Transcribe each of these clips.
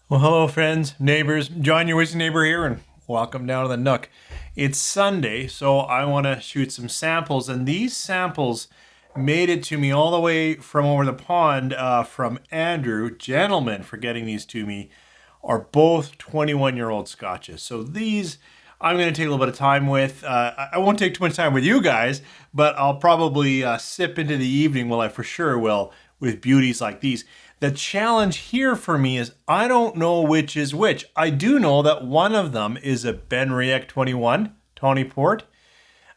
Well, hello, friends, neighbors. John, your wisdom neighbor here, and welcome down to the Nook. It's Sunday, so I want to shoot some samples, and these samples made it to me all the way from over the pond from Andrew. Gentlemen, for getting these to me, are both 21-year-old scotches. So these I'm going to take a little bit of time with. I won't take too much time with you guys, but I'll probably sip into the evening, well, I for sure will, with beauties like these. The challenge here for me is I don't know which is which. I do know that one of them is a BenRiach 21 Tawny Port,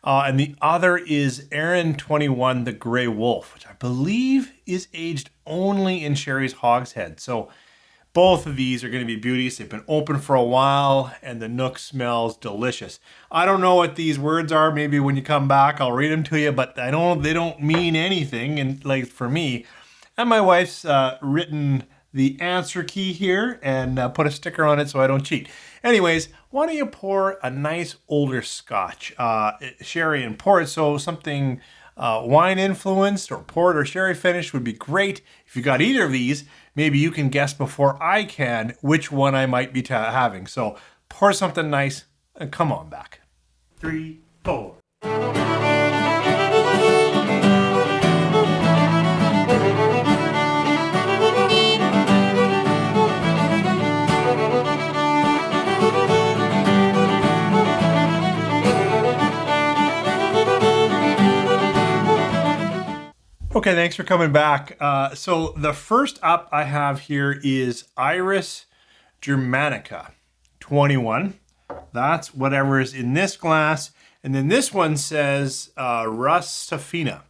and the other is Arran 21 the Grey Wolf, which I believe is aged only in Sherry's Hogshead. So both of these are going to be beauties. They've been open for a while, and the Nook smells delicious. I don't know what these words are. Maybe when you come back, I'll read them to you, but I don't. They don't mean anything, and like for me. And my wife's written the answer key here and put a sticker on it so I don't cheat. Anyways, why don't you pour a nice older Scotch, sherry and port, so something wine influenced or port or sherry finished would be great. If you got either of these, maybe you can guess before I can which one I might be having. So pour something nice and come on back. 3, 4. Okay, thanks for coming back. So the first up I have here is Iris Germanica 21. That's whatever is in this glass. And then this one says Rustifina.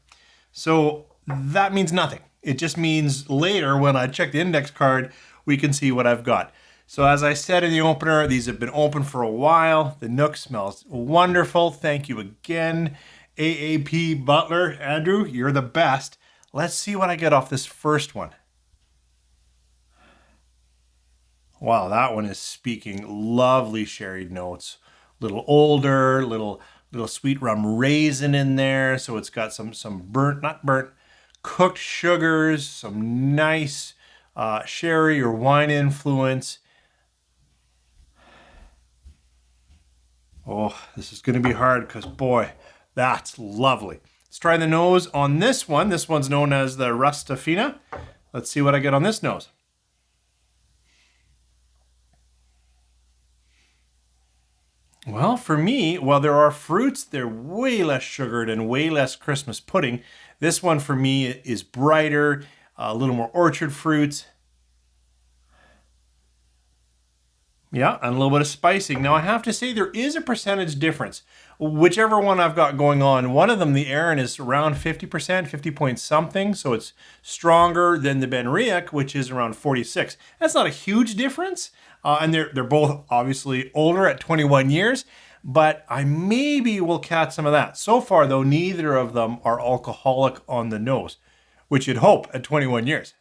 So that means nothing. It just means later when I check the index card, we can see what I've got. So as I said in the opener, these have been open for a while. The Nook smells wonderful. Thank you again. AAP Butler, Andrew, you're the best. Let's see what I get off this first one. Wow, that one is speaking lovely sherried notes. Little older, little sweet rum raisin in there. So it's got some burnt, not burnt, cooked sugars, some nice sherry or wine influence. Oh, this is going to be hard because, boy, that's lovely. Let's try the nose on this one. This one's known as the Rustifina. Let's see what I get on this nose. Well, for me, while there are fruits, they're way less sugared and way less Christmas pudding. This one for me is brighter, a little more orchard fruits. Yeah, and a little bit of spicing. Now, I have to say there is a percentage difference. Whichever one I've got going on, one of them, the Arran, is around 50%, 50 point something, so it's stronger than the BenRiach, which is around 46. That's not a huge difference, and they're both obviously older at 21 years, but I maybe will catch some of that. So far, though, neither of them are alcoholic on the nose, which you'd hope at 21 years.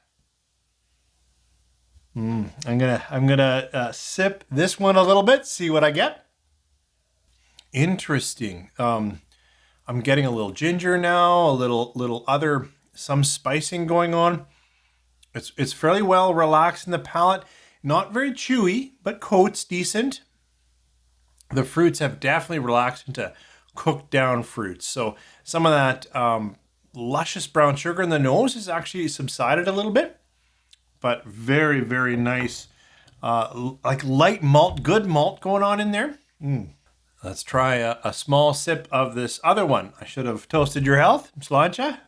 I'm gonna sip this one a little bit, see what I get. Interesting. I'm getting a little ginger now, a little other some spicing going on. It's fairly well relaxed in the palate, not very chewy, but coats decent. The fruits have definitely relaxed into cooked down fruits. So some of that luscious brown sugar in the nose has actually subsided a little bit. But very, very nice, like light malt, good malt going on in there. Let's try a small sip of this other one. I should have toasted your health, Slancha.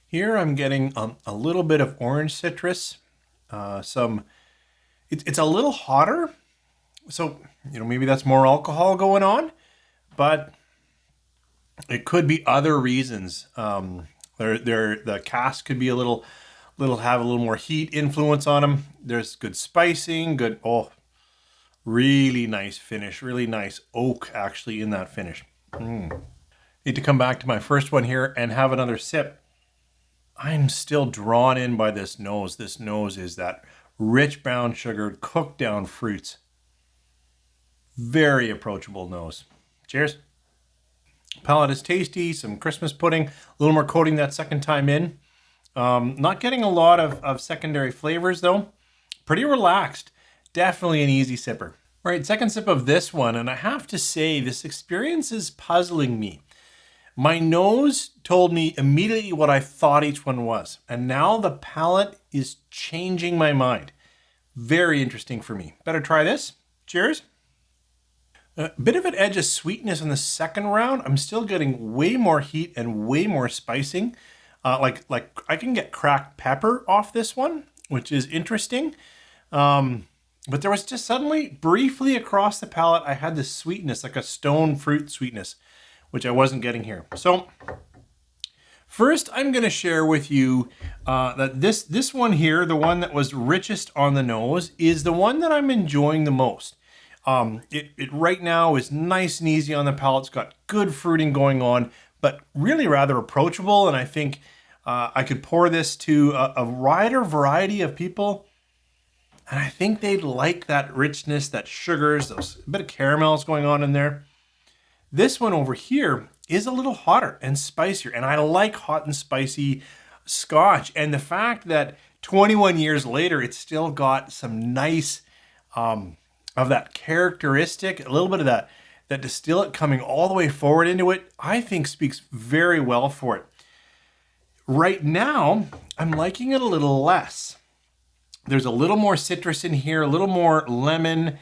Here I'm getting a little bit of orange citrus. It's a little hotter, so maybe that's more alcohol going on, but it could be other reasons. The cask could be have a little more heat influence on them. There's good spicing, really nice finish, really nice oak actually in that finish. Need to come back to my first one here and have another sip. I'm still drawn in by this nose. This nose is that rich brown sugared cooked down fruits. Very approachable nose. Cheers. Palate is tasty, some Christmas pudding, a little more coating that second time in. Not getting a lot of secondary flavors though. pretty relaxed. Definitely an easy sipper. All right, second sip of this one, and I have to say this experience is puzzling me. My nose told me immediately what I thought each one was, and now the palate is changing my mind. Very interesting for me. Better try this. Cheers. A bit of an edge of sweetness in the second round. I'm still getting way more heat and way more spicing. Like I can get cracked pepper off this one, which is interesting. But there was just suddenly, briefly across the palate, I had this sweetness, like a stone fruit sweetness, which I wasn't getting here. So first, I'm going to share with you that this one here, the one that was richest on the nose, is the one that I'm enjoying the most. It right now is nice and easy on the palate. It's got good fruiting going on, but really rather approachable. And I think I could pour this to a wider variety of people. And I think they'd like that richness, that sugars, a bit of caramels going on in there. This one over here is a little hotter and spicier, and I like hot and spicy Scotch. And the fact that 21 years later, it's still got some nice of that characteristic, a little bit of that distillate coming all the way forward into it, I think speaks very well for it. Right now, I'm liking it a little less. There's a little more citrus in here, a little more lemon,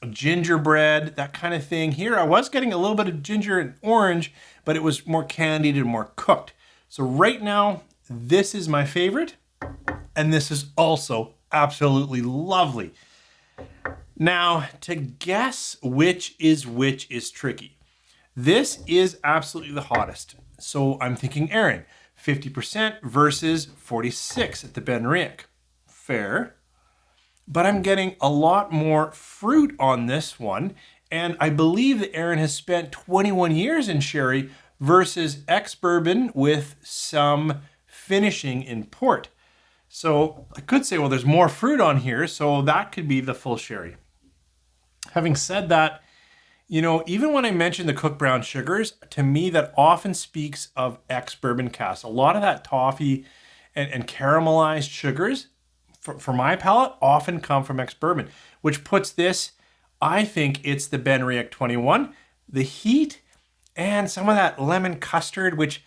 gingerbread, that kind of thing. Here I was getting a little bit of ginger and orange, but it was more candied and more cooked. So right now, this is my favorite, and this is also absolutely lovely. Now, to guess which is tricky. This is absolutely the hottest. So I'm thinking Arran, 50% versus 46 at the BenRiach. Fair. But I'm getting a lot more fruit on this one. And I believe that Arran has spent 21 years in sherry versus ex-bourbon with some finishing in port. So I could say, well, there's more fruit on here, so that could be the full sherry. Having said that, you know, even when I mention the cooked brown sugars, to me that often speaks of ex-bourbon casks. A lot of that toffee and caramelized sugars, for my palate, often come from ex-bourbon, which puts this, I think it's the BenRiach 21. The heat and some of that lemon custard, which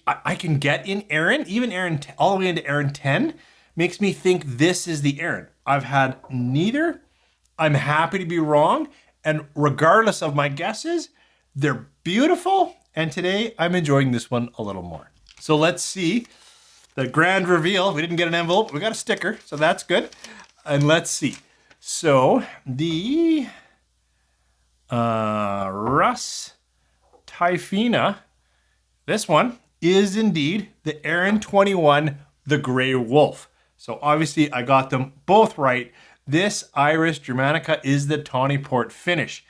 I can get in Arran, even Arran, all the way into Arran 10, makes me think this is the Arran. I've had neither. I'm happy to be wrong. And regardless of my guesses, they're beautiful. And today I'm enjoying this one a little more. So let's see the grand reveal. We didn't get an envelope. We got a sticker, so that's good. And let's see. So the Russ Typhina, this one is indeed the Arran 21, the Grey Wolf. So obviously I got them both right. This Iris Germanica is the Tawny Port finish.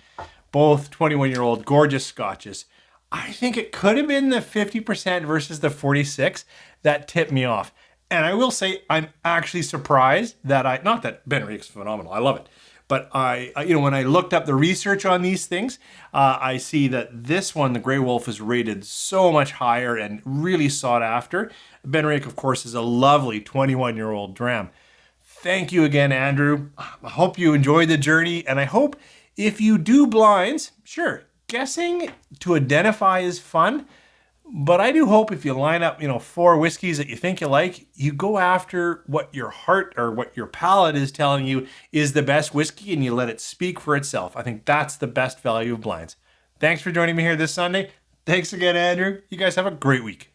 Both 21-year-old gorgeous scotches. I think it could have been the 50% versus the 46 that tipped me off. And I will say I'm actually surprised that not that BenRiach's phenomenal, I love it. But when I looked up the research on these things, I see that this one, the Grey Wolf, is rated so much higher and really sought after. BenRiach, of course, is a lovely 21-year-old dram. Thank you again, Andrew. I hope you enjoyed the journey, and I hope if you do blinds, sure, guessing to identify is fun, but I do hope if you line up, 4 whiskeys that you think you like, you go after what your heart or what your palate is telling you is the best whiskey, and you let it speak for itself. I think that's the best value of blinds. Thanks for joining me here this Sunday. Thanks again, Andrew. You guys have a great week.